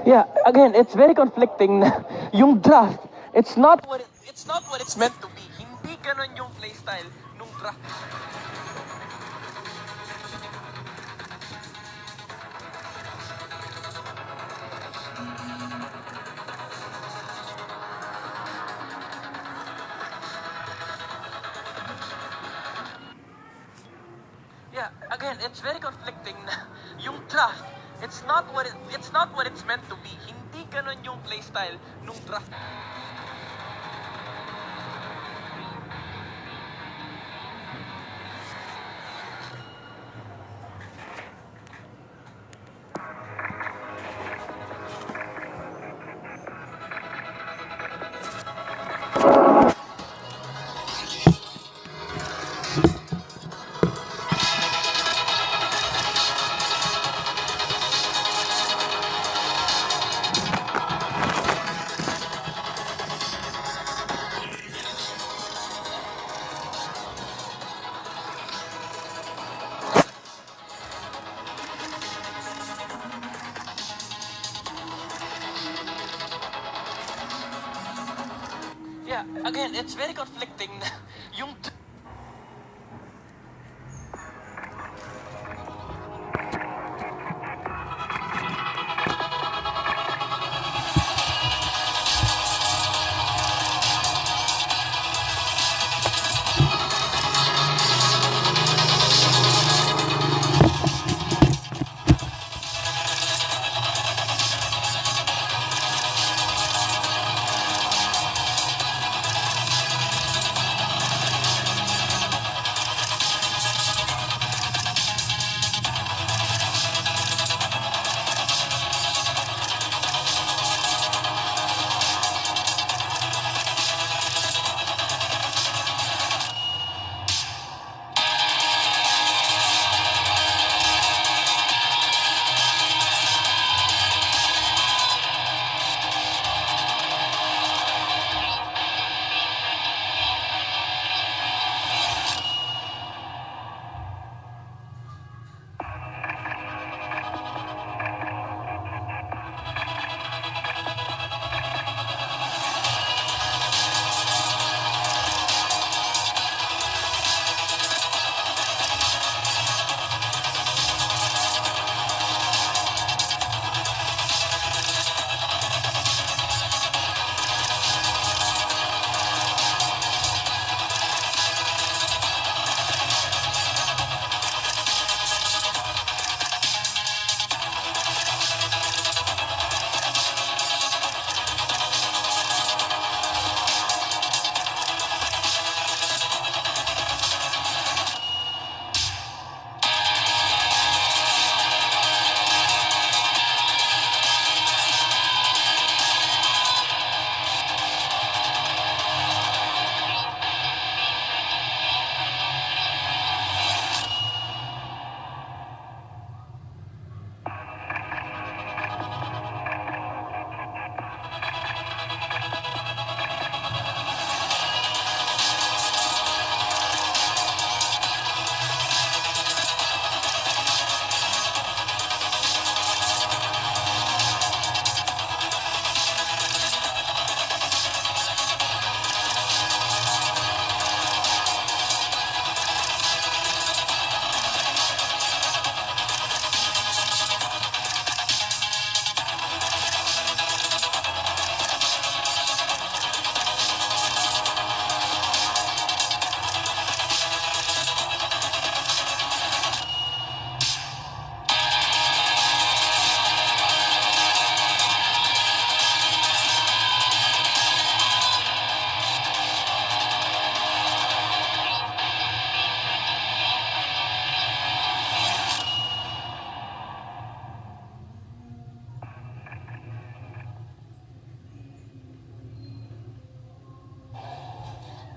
Yeah, again, it's very conflicting na yung draft, it's not what it's meant to be. Hindi ganun yung playstyle nung draft. Yeah, again, it's very conflicting na yung draft, it's not what it's meant to be. Hindi ganun yung playstyle nung draft. Yeah, again, it's very conflicting na yung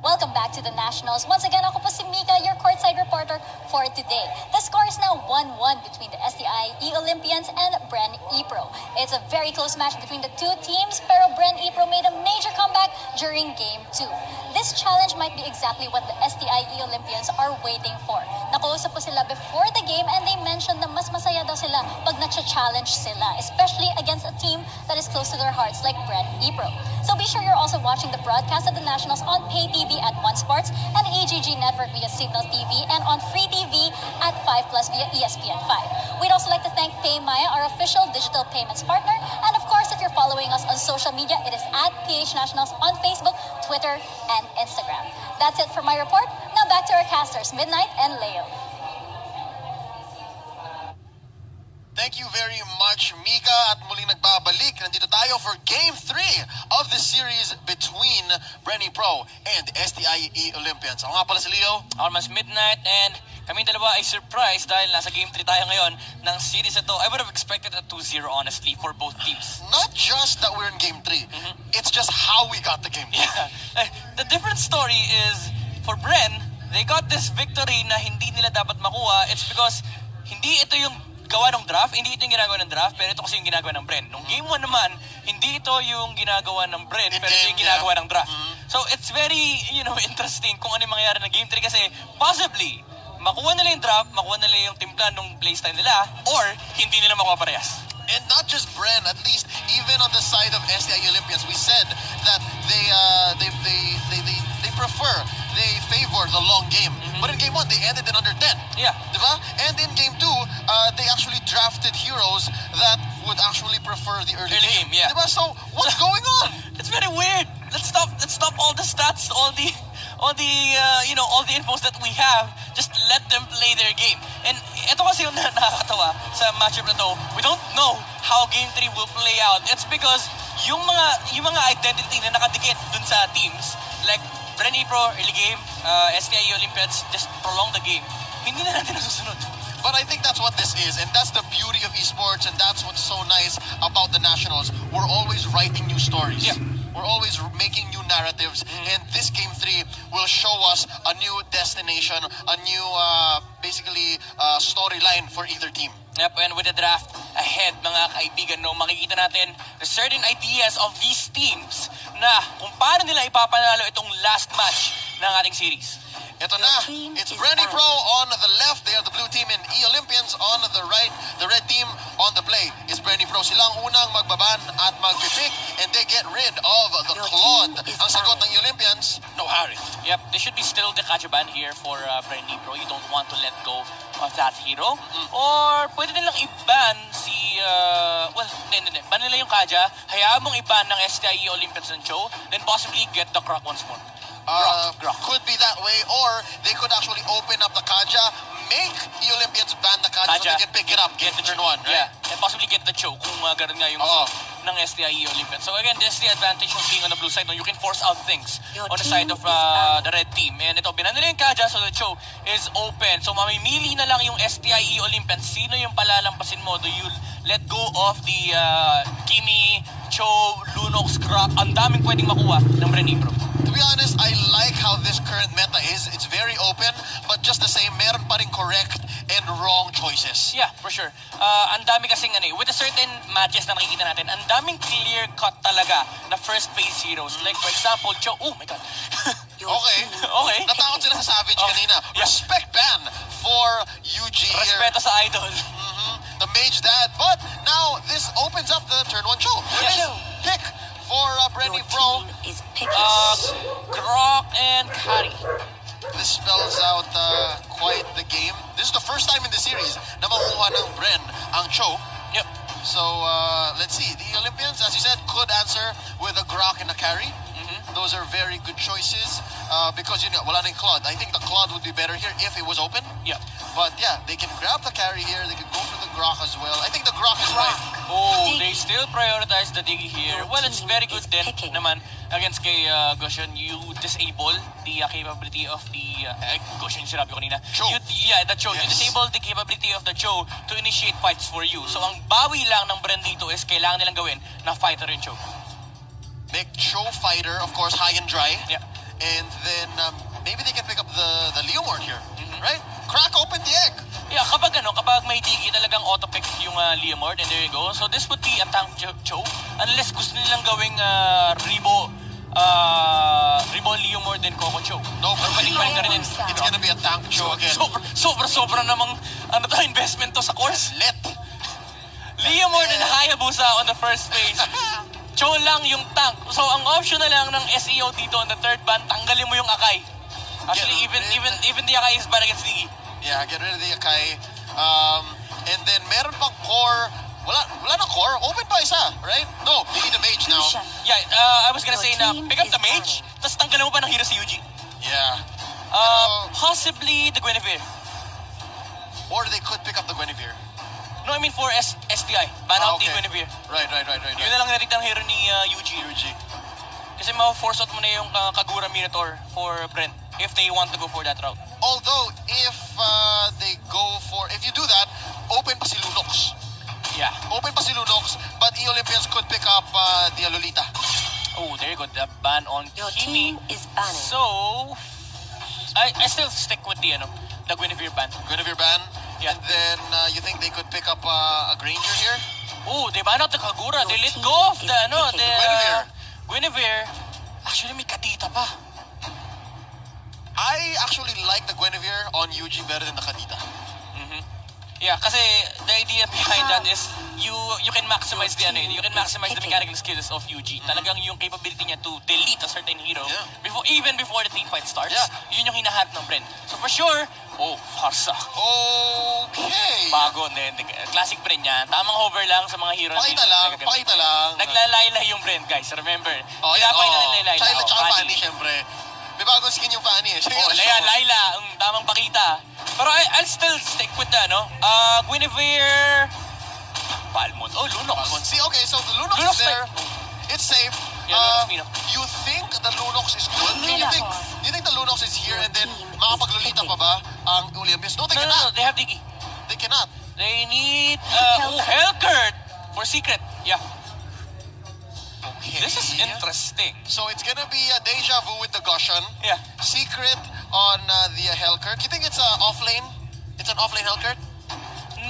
Welcome back to the Nationals. Once again, ako po si Mika, your courtside reporter for today. The score is now 1-1 between the STI E-Olympians and Bren Ipro. It's a very close match between the two teams, pero Bren Ipro Pro made a major comeback during Game 2. This challenge might be exactly what the STIE Olympians are waiting for. Nakausap po sila before the game and they mentioned na mas masaya daw sila pag nacha-challenge sila, especially against a team that is close to their hearts like Bren Ebro. So be sure you're also watching the broadcast of the Nationals on Pay TV at One Sports and AGG Network via Signal TV and on Free TV at 5 Plus via ESPN 5. We'd also like to thank PayMaya, our official digital payments partner. And of course, if you're following us on social media, it is at PH Nationals on Facebook, Twitter, and Instagram. That's it for my report. Now back to our casters, Midnight and Leo. Thank you very much, Mika. At muling nagbabalik, nandito tayo for Game 3 of the series between Brenny Pro and STIE Olympians. Ako nga pala si Leo. Ako mas Midnight, and kami dalawa ay surprised dahil nasa Game 3 tayo ngayon ng series na to. I would have expected a 2-0 honestly for both teams. Not just that we're in Game 3, it's just how we got the Game 3. Yeah. The different story is, for Bren, they got this victory na hindi nila dapat makuha. It's because hindi ito yung gawa ng draft, hindi ito yung ginagawa ng draft, pero ito kasi yung ginagawa ng Bren. Nung Game 1 naman, hindi ito yung ginagawa ng Bren, pero ito yung ginagawa ng draft. So it's very, interesting kung ano yung mangyayari ng Game 3 kasi possibly, makuha nila yung draft, makuha nila yung team plan ng playstyle nila, or hindi nila makuha parehas. And not just Bren, at least even on the side of STIE Olympians, we said that they prefer, they favor the long game. But in Game 1, they ended in under 10. Yeah. Diba? And in Game 2, they actually drafted heroes that would actually prefer the early game. Yeah. Diba? So, what's going on? It's very weird. Let's stop all the stats, all the infos that we have. Just let them play their game. And ito kasi yung nakakatawa sa matchup na to. We don't know how Game 3 will play out. It's because yung mga identity na nakadikit dun sa teams, like Bren Pro, early game, STIE Olympians, just prolong the game. Hindi na natin nasusunod. But I think that's what this is, and that's the beauty of esports, and that's what's so nice about the Nationals. We're always writing new stories. Yeah. We're always making new narratives, and this Game 3 will show us a new destination, a new, storyline for either team. Yep, and with the draft ahead, mga kaibigan, makikita natin the certain ideas of these teams na kung paano nila ipapanalo itong last match ng ating series. Ito na, it's Brenny Pro on the left, they are the blue team, and E-Olympians on the right, the red team on the play is Brenny Pro. Silang unang magbaban at magpipick, and they get rid of the Claude. Ang sagot ng E-Olympians, no Harry. Yep, there should be still the Kajaban here for Brenny Pro. You don't want to let go of that hero. Or pwede nilang i-ban si, hindi. Ban nila yung Kaja, hayaan mong i-ban ng STIE Olympians ng Cho, then possibly get the Croc once more. Grok. Could be that way, or they could actually open up the Kaja, make the Olympians ban the Kaja so they can pick it up, get the turn 1, right? Yeah, and possibly get the choke kung ganun nga yung ng STIE Olympians. So again, this is the advantage of being on the blue side. No, you can force out things on the side of the red team. And ito, binan nila yung Kaja, so the choke is open. So mamimili na lang yung STIE Olympians. Sino yung palalampasin mo? Do you let go of the Kimi, Cho, Lunox, Grok? Ang daming pwedeng makuha ng Brenny Pro. To be honest, I like how this current meta is. It's very open, but just the same, meron pa rin correct and wrong choices. Yeah, for sure. Ang dami kasing with a certain matches na nakikita natin, ang daming clear-cut talaga na first phase heroes. Like for example, Cho, oh my god. Okay. Natakot sila sa Savage kanina. Yeah. Respect ban for UG here. Respeto sa idol. The Mage Dad. But now this opens up the turn 1 Cho. Pick for Brenny Pro. Grok and Kari. This spells out quite the game. This is the first time in the series na makuha ng Bren ang Cho. Yep. So, let's see. The Olympians, as you said, could answer with a Grok and a Carry. Those are very good choices because, wala na yung Claude. I think the Claude would be better here if it was open. Yeah. But yeah, they can grab the Carry here. They can go for the Grok as well. I think the Grok is right. Oh, they still prioritize the Diggy here. Well, it's very good then naman against kay Goshen. You disable the capability of the Goshen, sinabi ko kanina. Cho. The Cho. Yes. You disable the capability of the Cho to initiate fights for you. So ang bawi lang ng Bren dito is kailangan nilang gawin na fighter yung Cho. Make Cho fighter, of course, high and dry. Yeah. And then maybe they can pick up the Leomord here, right? Crack open the egg. Yeah, kapag may Diggy talagang auto-pick yung Leomord, and there you go. So this would be a tank Cho. Ang unless gusto nilang gawing Rebo Leo more than Coco Cho. No, Or pwedeng pa rin ka rin it's gonna be a tank show again. Sobra namang investment to sa course. Let. Leo more than Hayabusa on the first phase. Cho lang yung tank. So ang option na lang ng SEO dito on the third ban, tanggalin mo yung Akai. Actually, even the Akai is bad against Diggy. Yeah, get rid of the Akai. And then meron pang core. Wala na core. Open pa isa, right? No, they need a mage now. Yeah, I was gonna say na pick up the mage, tapos tanggalin mo pa ng hero si Yuji. Yeah. Possibly the Guinevere. Or they could pick up the Guinevere. No, I mean for STI. Ban out the Guinevere. Right. Yun na lang naritang hero ni Yuji. Kasi ma-force out mo na yung Kagura Minotaur for Brent if they want to go for that route. Although, if you do that, open pa si Lunox. Yeah. Open pa si Lunox, but E-Olympians could pick up the Lolita. Oh, there you go. The ban on Your Kimi. team is banning. So, I still stick with the Guinevere ban. Guinevere ban. Yeah. And then you think they could pick up a Granger here? Oh, they ban out the Kagura. They let Your go of team the is picking Guinevere. Guinevere. Actually, may Kadita pa. I actually like the Guinevere on Yuji better than the Kadita. Yeah, kasi the idea behind that is you can maximize the mechanical skills of Yuji. Talagang yung capability niya to delete a certain hero even before the team fight starts. Yeah. Yun yung hinahanap ng Bren. So for sure, Harsa. Okay. Bago, classic Bren yan. Tamang hover lang sa mga hero. Pakita lang. Naglalayla yung Bren, guys. Remember. Oh, yan. Pinapakita ng Layla. Tsaka Fanny, syempre. May bagong skin yung Fanny eh. Layla, ang tamang pakita. Pero I'll still stick with the, Guinevere, Palmon. Oh, Lunox. See, okay, so the Lunox Lunox is there. It's safe. Yeah, Lunox Mino. You think the Lunox is good? You think the Lunox is here and then makapaglulita pa ba ang Olympians? No, they No, cannot. they have Diggy. They cannot. They need, Hellcurt for secret. Yeah. Okay. This is interesting. So it's gonna be a deja vu with the Gushan. Yeah. Secret on the Hellcurt. You think it's offlane? It's an offlane Hellcurt?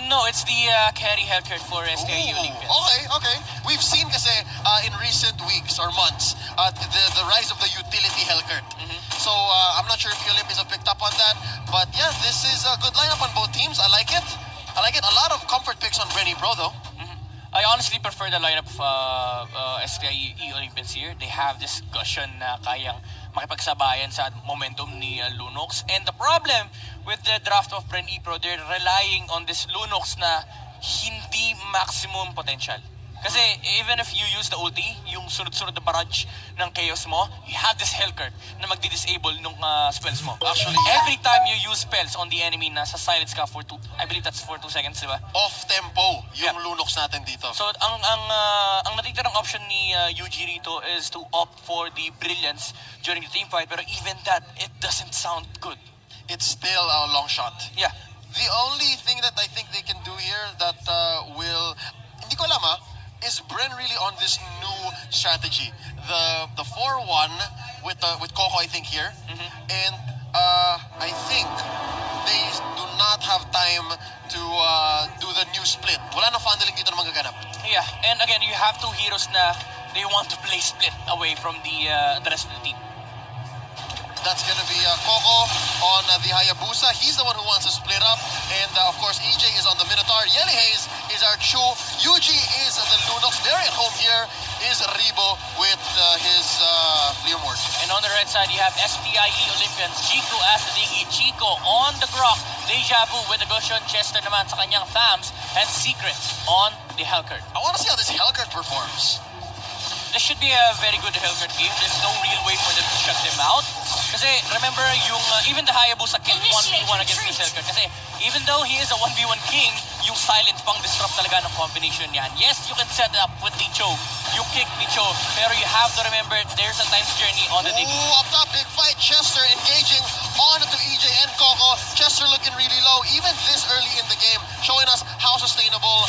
No, it's the carry Hellcurt for STIE Olympians. Okay. We've seen kasi in recent weeks or months the rise of the utility Hellcurt. So I'm not sure if the Olympians have picked up on that, but yeah, this is a good lineup on both teams. I like it. A lot of comfort picks on Brenny Pro though. I honestly prefer the lineup of STIE Olympians here. They have this Gushan na kayang makipagsabayan sa momentum ni Lunox. And the problem with the draft of Bren E-Pro, they're relying on this Lunox na hindi maximum potential. Kasi even if you use the ulti, yung sunod-sunod na barrage ng chaos mo, you have this Hellcurt na magdi-disable nung spells mo. Actually, every time you use spells on the enemy na sa silence ka for I believe that's for 2 seconds, di ba? Off-tempo yung Lunox natin dito. So ang natitirang option ni Yuji rito is to opt for the Brilliance during the team fight, pero even that, it doesn't sound good. It's still a long shot. Yeah. The only thing that I think they can do here that will, hindi ko alam is Bren really on this new strategy? The 4-1 with Coco, I think here, and I think they do not have time to do the new split. Wala na funneling dito na magaganap. Yeah, and again, you have two heroes na they want to play split away from the rest of the team. That's gonna be Coco on the Hayabusa. He's the one who wants to split up. And of course, EJ is on the Minotaur. Yeli Hayes is our Chu. Yuji is the Lunox. Very at home here is Rebo with his Leomord. And on the right side, you have STIE Olympians. Chico as the Diggy. Chico on the Grok. Deja Vu with the Gushan. Chester naman sa kanyang Thams. And Secret on the Hellcurt. I want to see how this Hellcurt performs. This should be a very good Hellcurt game. There's no real way for them to shut them out. Kasi remember, yung even the Hayabusa can't 1v1 against this Hellcurt. Kasi even though he is a 1v1 king, yung silent pang disrupt talaga ng combination niyan. Yes, you can set it up with the Cho. You kick the Cho. Pero you have to remember, there's a time's journey on the Diggy. Ooh, up top, big fight. Chester engaging on to EJ and Coco. Chester looking really low, even this early in the game, showing us how sustainable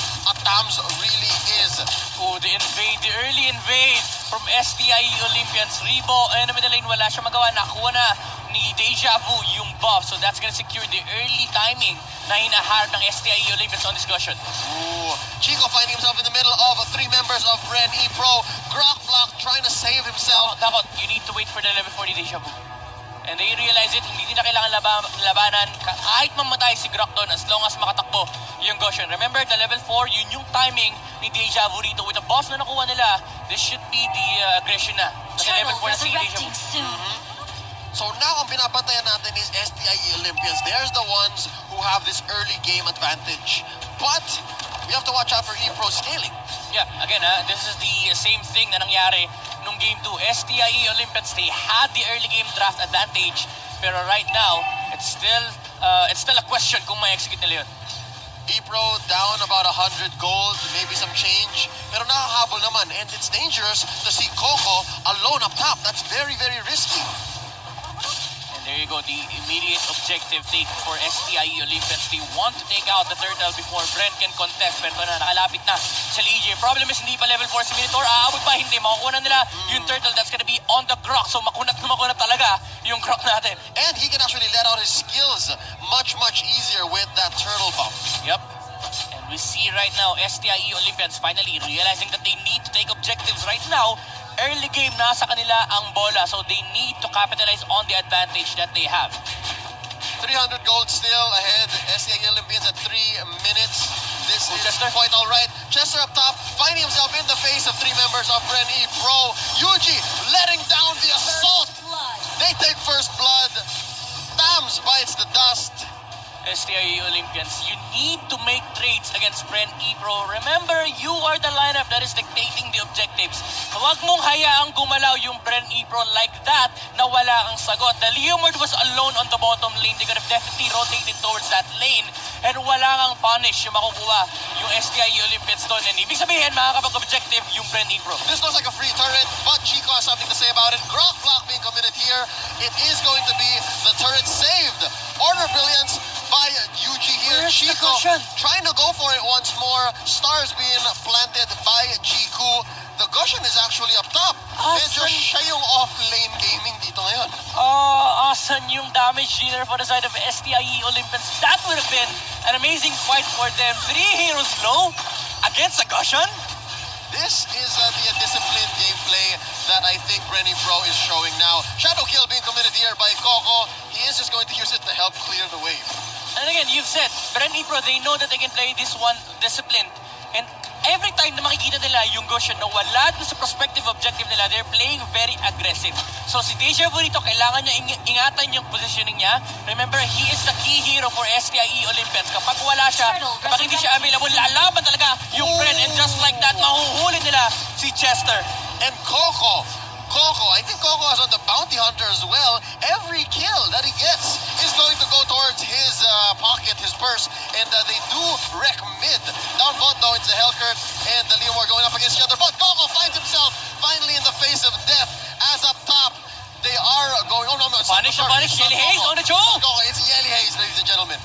Tams really is. Oh, the early invade from STIE Olympians. Rebo, in the middle lane, wala siya magawa. Nakuha na ni Deja Vu yung buff. So that's gonna secure the early timing na hinaharap ng STIE Olympians on discussion. Ooh, Chico finding himself in the middle of three members of Bren E Pro. Grok Block trying to save himself. Dakot, you need to wait for the level 40 Deja Vu. And they realize it, hindi na kailangan labanan. Kahit mamatay si Grok doon as long as makatakbo yung Goshen. Remember, the level 4, yun yung timing ni Deja Vu rito. With the boss na nakuha nila, this should be the aggression na. Kasi level 4 na si Deja Vu. So now, ang pinapantayan natin is STIE Olympians. There's the ones who have this early game advantage. But we have to watch out for E Pro scaling. Yeah, again, this is the same thing na nangyari nung Game 2. STIE Olympians, they had the early game draft advantage. Pero right now, it's still a question kung may execute nila yun. E Pro down about 100 gold, maybe some change. Pero nakahabol naman, and it's dangerous to see Coco alone up top. That's very, very risky. There you go, the immediate objective take for STIE Olympians. They want to take out the turtle before Brent can contest. Pero na, nakalapit na sa EJ. Problem is, hindi pa level 4 si Minotaur. Aabot pa, hindi. Makukuha na nila yung turtle that's gonna be on the Grok. So makunat na makunat talaga yung Grok natin. And he can actually let out his skills much, much easier with that turtle bump. Yep. And we see right now, STIE Olympians finally realizing that they need to take objectives right now. Early game, nasa kanila ang bola. So they need to capitalize on the advantage that they have. 300 gold still ahead. STIE Olympians at 3 minutes. This is Chester quite all right. Chester up top, finding himself in the face of three members of Bren E Pro. Yuji letting down the assault. They take first blood. Tams bites the dust. STIE Olympians, you need to make trades against Bren E Pro. Remember, you are the lineup that is dictating the objectives. Huwag mong hayaang gumalaw yung Bren E Pro like that na wala kang sagot. The Leomord was alone on the bottom lane. They could have definitely rotated towards that lane and wala kang punish yung makukuha yung STIE Olympians doon. And ibig sabihin, makakapag-objective yung Bren E Pro. This looks like a free turret, but Chico has something to say about it. Grok Block being committed here. It is going to be the turret saved. Order Brilliance by Yuji here. Where's the Chico Goshen? trying to go for it once more. Stars being planted by Jiku. The Goshen is actually up top. Medyo Asan? siya yung off-lane gaming dito ngayon. Asan yung damage dealer for the side of STIE Olympians? That would have been an amazing fight for them. 3 heroes low against a Goshen? This is the disciplined gameplay that I think Brenny Pro is showing now. Shadow Kill being committed here by Coco. He is just going to use it to help clear the wave. And again, you've said, Bren E Pro, they know that they can play this one disciplined. And every time na makikita nila yung Goshen na wala dun sa prospective objective nila, they're playing very aggressive. So si Deja Vu rito, kailangan niya ingatan yung positioning niya. Remember, he is the key hero for STIE Olympians. Kapag wala siya, kapag hindi siya available, lalaban talaga yung Bren. And just like that, mahuhuli nila si Chester. And Coco, I think Coco is on the bounty hunter as well. Every kill that he gets is going to go towards his pocket, his purse, and they do wreck mid. Down bot though, it's the Hellcurt and the Leomord going up against each other. But Coco finds himself finally in the face of death as up top. They are going, oh no, Punish, Yelly Haze on the choke! Coco, it's Yelly Haze, ladies and gentlemen.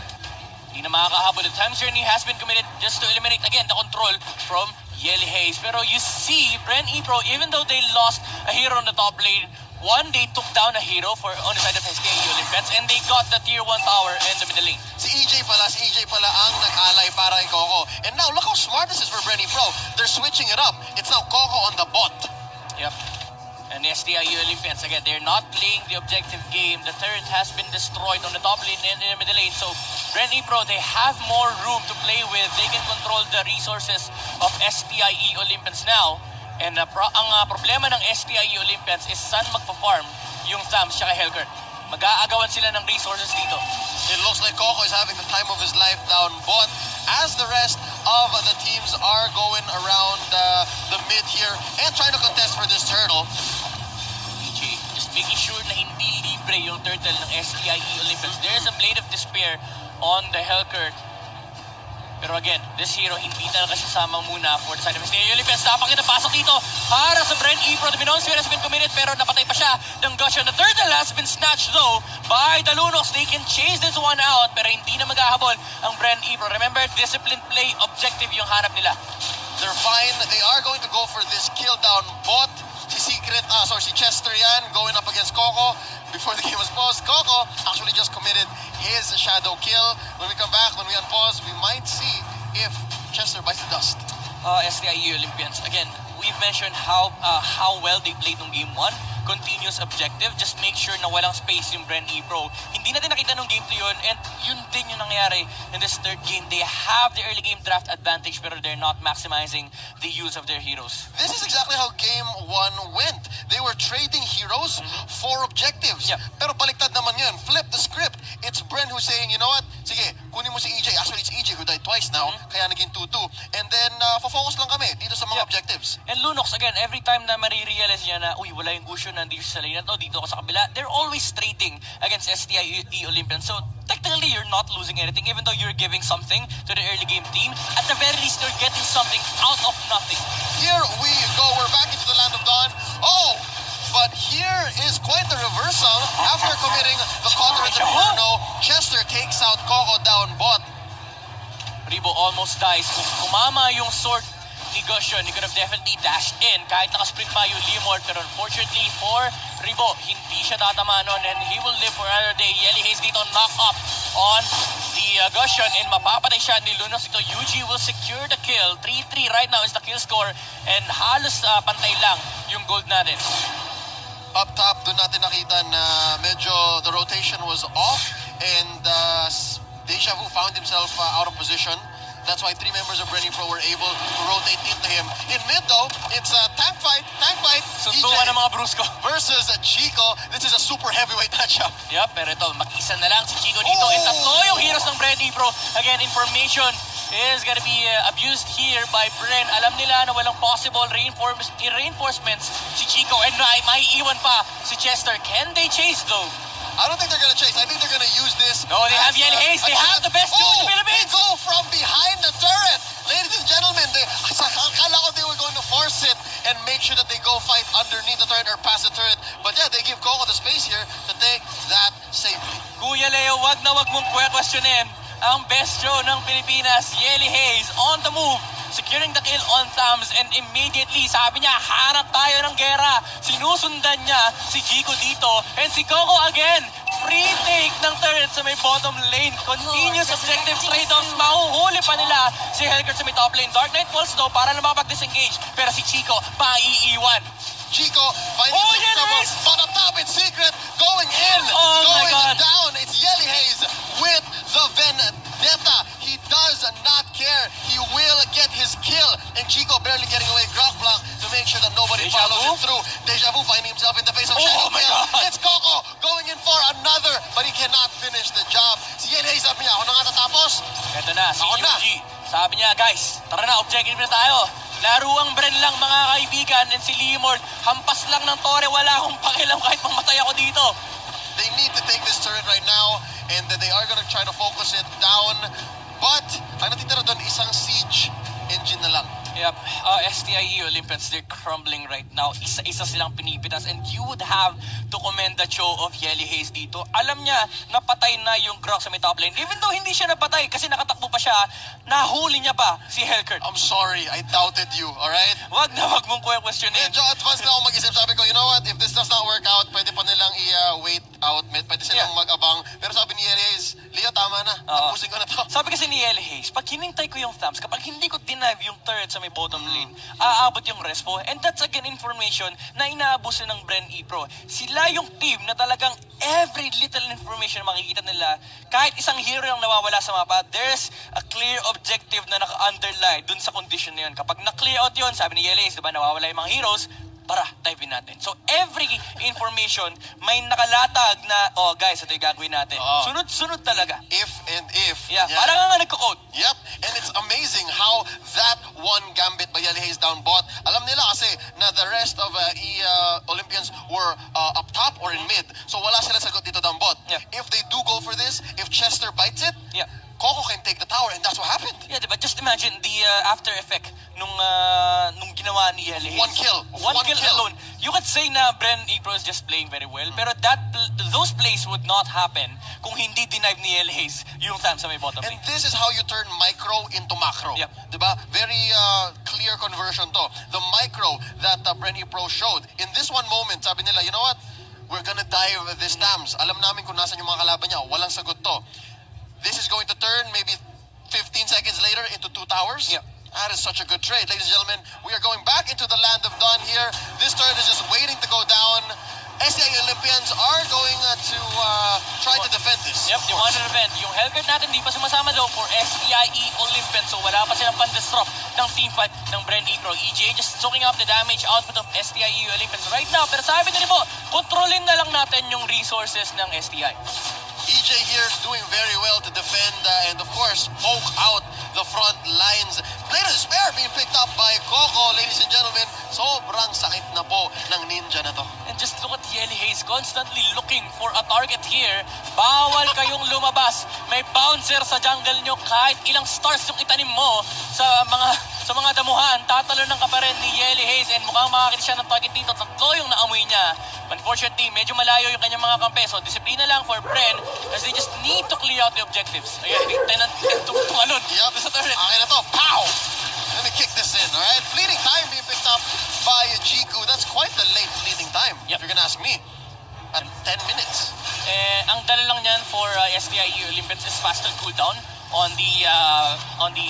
Hindi na makakahabol. The Time's Journey has been committed just to eliminate again the control from Yelly Haze. Pero you see, Bren E Pro, even though they lost a hero on the top lane, they took down a hero on the side of STIE Olympians and they got the tier 1 tower in the middle lane. Si EJ pala ang nag-alay para kay Coco. And now, look how smart this is for Bren E Pro. They're switching it up. It's now Coco on the bot. Yep. And the STIE Olympians, again, they're not playing the objective game. The turret has been destroyed on the top lane and in the middle lane. So, Bren E Pro, they have more room to play with. They can control the resources of STIE Olympians now. And ang problema ng STIE Olympians is saan magpa-farm yung Thams tsaka Hellcurt. Mag-aagawan sila ng resources dito. It looks like Coco is having the time of his life down bot as the rest of the teams are going around the mid here and trying to contest for this turtle. EJ, just making sure na hindi libre yung turtle ng STIE Olympians. There's a Blade of Despair on the Hellcurt. Pero again, this hero hindi talaga siya sama muna for the side of STIE Olympians. Dapat kita pasok dito para sa Bren E Pro. The Minon Sphere has been committed pero napatay pa siya ng Goshen. The turtle has been snatched though by the Lunox. They can chase this one out pero hindi na maghahabol ang Bren E Pro. Remember, disciplined play objective yung hanap nila. They're fine. They are going to go for this kill down bot. Si Chester yan going up against Coco. Before the game was paused, Coco actually just committed his shadow kill. When we come back, when we unpause, we might see if Chester bites the dust. STIE Olympians, again, we've mentioned how well they played nung game 1. Continuous objective, just make sure na walang space yung Bren E-Pro. Hindi natin nakita nung game 2 yun, and yun din yung nangyari in this third game. They have the early game draft advantage, pero they're not maximizing the use of their heroes. This is exactly how game 1 went. They were trading heroes for objectives. Yep. Pero baliktad naman yun. Flip the script. It's Bren who's saying, you know what? Sige, kunin mo si EJ. Actually, it's EJ who died twice now. Kaya naging 2-2. And then, focus lang kami dito sa mga Yep. objectives. And Lunox, again, every time na marirealize niya na, uy, wala yung Gusion, nandito sa lane na to, dito ako sa kabila, they're always trading against STIE Olympians. So, technically, you're not losing anything, even though you're giving something to the early game team. At the very least, you're getting something out of nothing. Here we go. We're back into the land of dawn. Oh! But here is quite the reversal. After committing the Conqueror Inferno, Chester takes out Coco down bot. Ribo almost dies. Kung kumama yung sword ni Gusion, he could have definitely dashed in kahit nakasprint pa yung Limor. Pero unfortunately for Ribo, hindi siya tatama nun, and he will live for another day. Yelly Hayes dito knock up on the Gusion, and mapapatay siya ni Lunox dito. Yuji will secure the kill. 3-3 right now is the kill score, and halos pantay lang yung gold natin. Up top, doon natin nakita na medyo the rotation was off, and Deja Vu found himself out of position. That's why 3 members of Bren E-Pro were able to rotate into him. In mid though, it's a tank fight. Suntukan ng mga Brusco. Versus Chico. This is a super heavyweight matchup. Yup, pero ito, mag-isa na lang si Chico dito. And tatlo yung heroes ng Bren E-Pro. Again, information is gonna be abused here by Bren. Alam nila na walang possible reinforcements si Chico, and may iwan pa si Chester. Can they chase though? I don't think they're gonna chase. I think they're gonna use this. No, they have Yelly Hayes. They have the best duo in the They Philippines. go from behind the turret. Ladies and gentlemen, akala ko they were going to force it and make sure that they go fight underneath the turret or past the turret. But yeah, they give Coco the space here to take that safely. Kuya Leo, wag na wag mong questionin ang best show ng Pilipinas, Yelly Hayes, on the move, securing the kill on Thams, and immediately, sabi niya, hanap tayo ng gera. Sinusundan niya si Chico dito, and si Coco again, free take ng turret sa may bottom lane. Continuous objective trade-offs, mahuhuli pa nila si Hellcat sa may top lane. Dark Knight Pulse though, para na makapag-disengage, pero si Chico, paiiwan. Chico finding some Yelly trouble, Hayes! but up top it's Secret going in, Oh my going God. down. It's Yelly Hayes with the Vendetta. He does not care. He will get his kill. And Chico barely getting away. Ground block to make sure that nobody Deja follows Vu? him through. Deja Vu finding himself in the face of Oh Shadow my Kill. God. It's Coco going in for another, but he cannot finish the job. Si Yelly Hayes sabi niya, ako na nga tatapos. Ito na, si Ako na. Yuji. Sabi niya, guys, tara na, objective na tayo. Laruang Bren lang, mga kaibigan, and si Limord, hampas lang ng tore, wala akong pakialam kahit mamatay ako dito. They need to take this turret right now, and they are going to try to focus it down. But, ang natitira doon, isang siege engine na lang. Yep, STIE Olympians, they're crumbling right now. Isa-isa silang pinipitas, and you would have to commend the show of Yelly Hayes dito. Alam niya, napatay na yung Grok sa may top lane. Even though hindi siya napatay kasi nakatakbo pa siya, nahuli niya pa si Hellcat. I'm sorry, I doubted you, alright? Wag na wag mong questionin. Medyo advanced na ako mag-isip. Sabi ko, you know what, if this does not work out, pwede pa nilang i-wait out, pwede silang mag-abang. Pero sabi ni Yelly Hayes, Leo, tama na, tapusin ko na to. Sabi kasi ni Yelly Hayes, pag hinintay ko yung thumbs, kapag hindi ko denive yung turret sa may bottom lane, aabot yung respo. And that's again information na inaabuso ng Bren E-Pro. Sila yung team na talagang every little information makikita nila. Kahit isang hero yung nawawala sa mapa, there's a clear objective na naka-underlie dun sa condition na yun. Kapag na-clear out yun, sabi ni Yelly Hayes, diba, nawawala yung mga heroes, tara, dive in natin. So every information may nakalatag na, oh guys, ito yung gagawin natin. Sunod-sunod talaga. If and if. Yeah, parang nga nagko-code. Yep, and it's amazing how that one gambit by Yelly Hayes down bot, alam nila kasi na the rest of Olympians were up top or in mid. So wala sila sagot dito down bot. Yeah. If they do go for this, if Chester bites it, Yeah. Coco can take the tower, and that's what happened. Yeah, diba? Just imagine the after effect nung ginawa ni Yelly Hayes. One kill. One kill alone. You could say na Bren E-Pro is just playing very well, pero those plays would not happen kung hindi denied ni Yelly Hayes yung time sa may bottom And lane. this is how you turn micro into macro. Yep. Diba? Very clear conversion to. The micro that Bren E-Pro showed. In this one moment, sabi nila, you know what? We're gonna dive this Tams. Alam namin kung nasan yung mga kalaban niya. Walang sagot to. This is going to turn maybe 15 seconds later into 2 towers. Yeah. That is such a good trade. Ladies and gentlemen, we are going back into the land of Dawn here. This turret is just waiting to go down. STI Olympians are going to try to defend this. Yep, they want to defend. Yung Hellguard natin di pa sumasama daw for STIE Olympians. So wala pa silang pan-disrupt ng teamfight ng Bren E Pro. EJ just soaking up the damage output of STIE Olympians right now. Pero sabi nila po, kontrolin na lang natin yung resources ng STI. EJ here doing very well to defend and of course poke out the front lines. Blade of Despair being picked up by Coco. Ladies and gentlemen, sobrang sakit na po ng ninja na to. And just look at Yeli Hayes constantly looking for a target here. Bawal kayong lumabas. May bouncer sa jungle nyo. Kahit ilang stars yung itanim mo sa mga damuhan, tatalon ka pa rin ni Yeli Hayes and mukhang makakita siya ng target dito. Tatlo yung naamoy niya. Unfortunately, medyo malayo yung kanyang mga kampe. So, disiplina lang for Bren as they just need to clear out the objectives. Ayan, tumalon. Yep. Sa turret. Okay na to. Pow! Let me kick this in, alright? Fleeting time being picked up by Jiku. That's quite the late fleeting time, if you're gonna ask me. At 10 minutes. Ang dala lang niyan for STIE Olympians is faster cooldown on the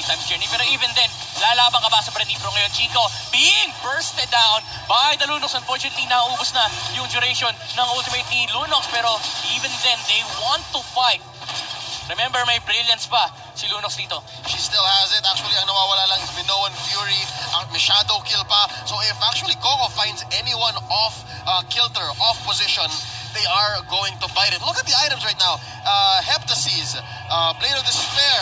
time's journey. Pero even then, lalaban ka ba sa Bren E Pro ngayon? Chico being bursted down by the Lunox. Unfortunately, naubos na yung duration ng ultimate ni Lunox. Pero even then, they want to fight. Remember, may brilliance pa si Lunox dito. She still has it. Actually, ang nawawala lang is Minoan Fury. May shadow kill pa. So if actually Coco finds anyone off kilter, off position, they are going to bite it. Look at the items right now. Heptases, Blade of Despair.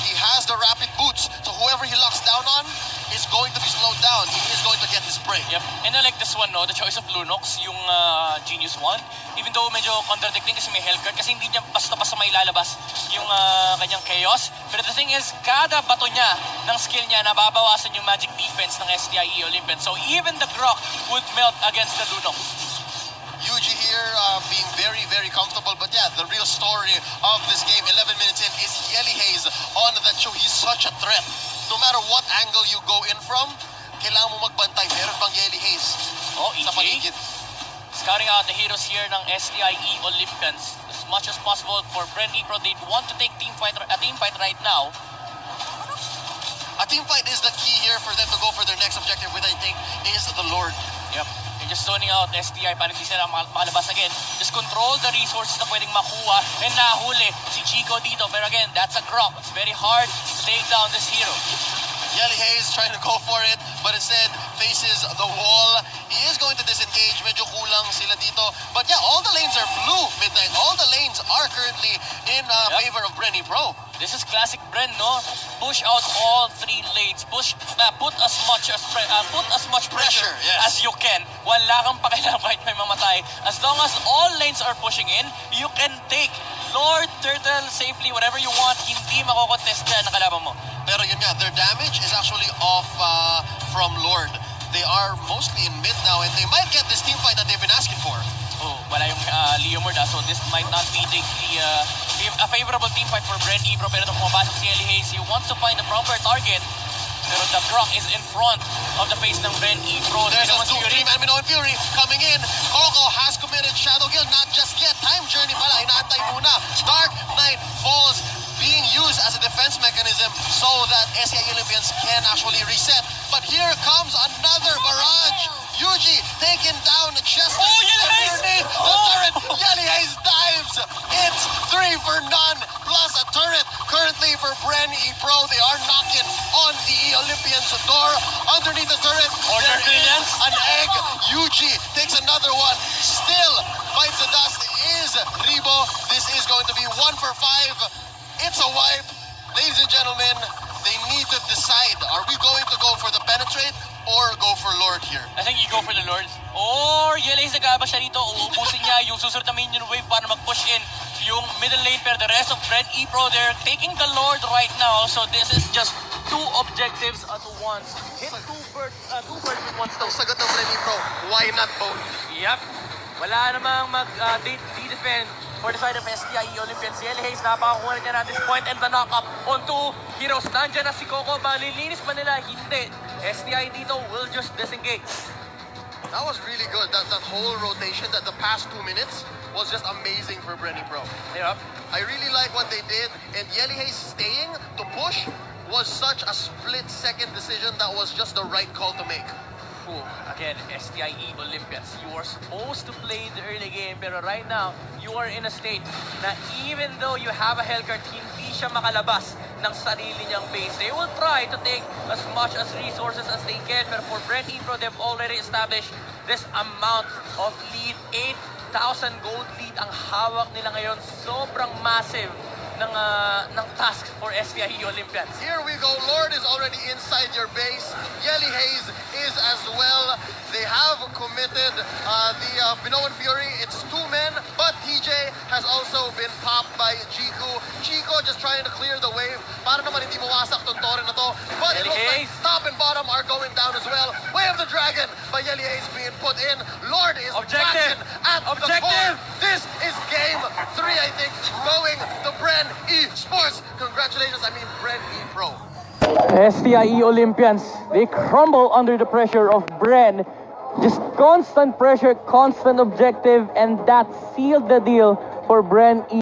He has the rapid boots. So whoever he locks down on is going to be slowed down. He is going to get his break. Yep. And I like this one, no? The choice of Lunox, yung Genius one. Even though medyo contradicting kasi may Hellguard, kasi hindi niya basta-basta may lalabas yung kanyang Chaos. Pero the thing is, kada bato niya ng skill niya, nababawasan yung magic defense ng STIE Olympians. So even the Grok would melt against the Lunox. Yuji here being very, very comfortable. But yeah, the real story of this game, 11 minutes in, is Yeli Hayes on that show. He's such a threat. No matter what angle you go in from, kailangan mo magbantay. Meron bang Yeli Hayes sa paligid? Scouting out the heroes here ng STIE Olympians. As much as possible for Bren E Pro, they'd want to take a team fight right now. A team fight is the key here for them to go for their next objective, which I think is the Lord. Yep. They're just zoning out STI para hindi sila makalabas again. Just control the resources na pwedeng makuha and nahuli si Chico dito. Pero again, that's a Grok. It's very hard to take down this hero. Yeli Hayes trying to go for it, but instead faces the wall. He is going to disengage. Medyo kulang sila dito. But yeah, all the lanes are blue, Midnight. All the lanes are currently in favor of Bren E Pro. This is classic Bren, no? Push out all three lanes. Put as much pressure yes, as you can. Wala kang pakialam kahit may mamatay. As long as all lanes are pushing in, you can take Lord, Turtle, safely, whatever you want. Hindi makokontest dyan na kalaban mo. Pero yun nga, their damage is actually off from Lord. They are mostly in mid now, and they might get this team fight that they've been asking for. Oh, wala yung Leomord, so this might not be a favorable team fight for Bren E Pro. Pero nung pumapasok si Yeli Hayes, he wants to find the proper target. Pero the Grok is in front of the face ng Bren E Pro. There's a 2-3-man Minoan Fury coming in. Coco has committed Shadow Kill, not just yet. Time Journey pala, inaantay muna. Dark Knight Falls being used as a defense mechanism so that STI Olympians can actually reset. But here comes another barrage. Yuji taking down Chester. Oh, Yeli Hayes! Underneath the turret. Yeli Hayes dives. It's 3 for none plus a turret. Currently for Bren E Pro, they are knocking on the Olympians' door. Underneath the turret, Order there is brilliance. an egg. Yuji takes another one. Still bites the dust is Rebo. This is going to be 1 for 5. It's a wipe. Ladies and gentlemen, they need to decide. Are we going to go for the penetrate or go for Lord here? I think you go for the Lord. Or Yeli Hayes nagkaba siya dito. Uubusin niya yung susunod na minion wave para mag-push in yung middle lane. Pero the rest of Bren E Pro, they're taking the Lord right now. So this is just 2 objectives at once. Hit two birds with one stone. Ang sagot ng Bren E Pro, why not both? Yep. Wala namang mag-defend for the side of STIE Olympians. Yeli Hayes, napakakuha niya na at this point, and the knock-up on 2 heroes. Nandiyan na si Coco. Malilinis ba nila? Hindi. STI dito will just disengage. That was really good. That whole rotation, that the past 2 minutes was just amazing for Bren E Pro. Yep. I really like what they did, and Yeli Hayes staying to push was such a split-second decision that was just the right call to make. Ooh, again, STIE Olympians, you are supposed to play the early game, pero right now, you are in a state na even though you have a Hellcard, hindi siya makalabas ng sarili niyang base. They will try to take as much as resources as they can, pero for Brent Pro, they've already established this amount of lead. 8,000 gold lead ang hawak nila ngayon. Sobrang massive ng task for STIE Olympians. Here we go. Lord is already inside your base. Yelly Hayes is as well. They have committed the Minoan Fury. It's 2 men, but TJ has also been popped by Chico. Chico just trying to clear the wave. Para naman hindi mawasak tong Torre na to. But it Yelly looks like Hayes. top and bottom are going down as well. Way of the Dragon by Yelly Hayes being put in. Lord is Objective. crashing at Objective. the core. This is game 3, I think, going to Bren Esports. Congratulations, I mean Bren E Pro. STIE Olympians, they crumble under the pressure of Bren. Just constant pressure, constant objective, and that sealed the deal for Bren E.